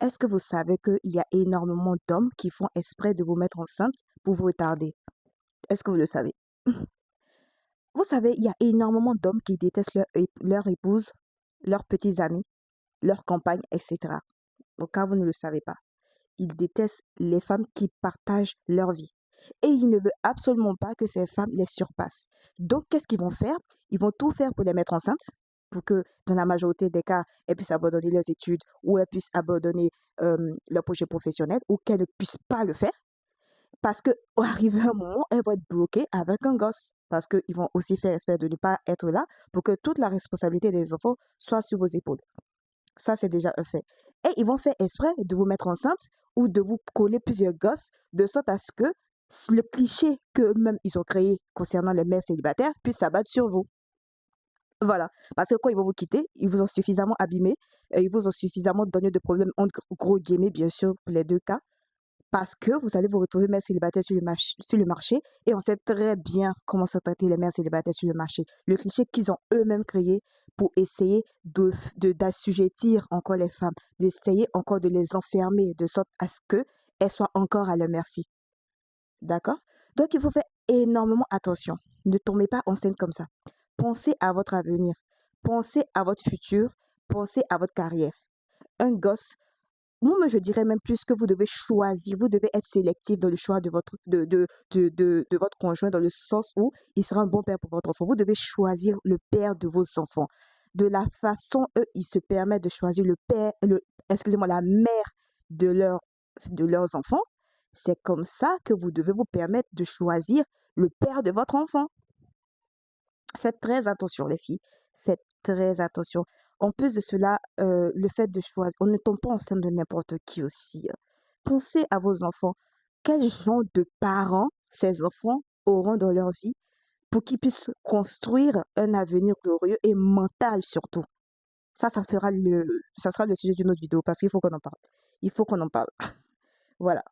Est-ce que vous savez qu'il y a énormément d'hommes qui font exprès de vous mettre enceinte pour vous retarder? Est-ce que vous le savez? Vous savez, il y a énormément d'hommes qui détestent leur épouse, leurs petits amis, leurs compagnes, etc. Au cas où vous ne le savez pas, ils détestent les femmes qui partagent leur vie. Et ils ne veulent absolument pas que ces femmes les surpassent. Donc, qu'est-ce qu'ils vont faire? Ils vont tout faire pour les mettre enceintes, pour que, dans la majorité des cas, elles puissent abandonner leurs études ou elles puissent abandonner leur projet professionnel ou qu'elles ne puissent pas le faire. Parce que, arrivé un moment, elles vont être bloquées avec un gosse. Parce qu'ils vont aussi faire espèce de ne pas être là pour que toute la responsabilité des enfants soit sur vos épaules. Ça, c'est déjà un fait. Et ils vont faire exprès de vous mettre enceinte ou de vous coller plusieurs gosses de sorte à ce que le cliché qu'eux-mêmes ils ont créé concernant les mères célibataires puisse s'abattre sur vous. Voilà. Parce que quand ils vont vous quitter, ils vous ont suffisamment abîmé, ils vous ont suffisamment donné de problèmes, entre gros guillemets, bien sûr, pour les deux cas, parce que vous allez vous retrouver mère célibataire sur le marché et on sait très bien comment sont traitées les mères célibataires sur le marché. Le cliché qu'ils ont eux-mêmes créé pour essayer d'assujettir encore les femmes, d'essayer encore de les enfermer de sorte à ce qu'elles soient encore à leur merci. D'accord? Donc, il faut faire énormément attention. Ne tombez pas enceinte comme ça. Pensez à votre avenir. Pensez à votre futur. Pensez à votre carrière. Un gosse, moi, je dirais même plus que vous devez choisir, vous devez être sélectif dans le choix de votre conjoint, dans le sens où il sera un bon père pour votre enfant. Vous devez choisir le père de vos enfants. De la façon, eux, ils se permettent de choisir excusez-moi, la mère de, leur, de leurs enfants. C'est comme ça que vous devez vous permettre de choisir le père de votre enfant. Faites très attention, les filles. Faites très attention. En plus de cela, le fait de choisir, on ne tombe pas enceinte de n'importe qui aussi. Pensez à vos enfants. Quel genre de parents ces enfants auront dans leur vie pour qu'ils puissent construire un avenir glorieux et mental surtout. Ça sera le sujet d'une autre vidéo parce qu'il faut qu'on en parle. Il faut qu'on en parle. Voilà.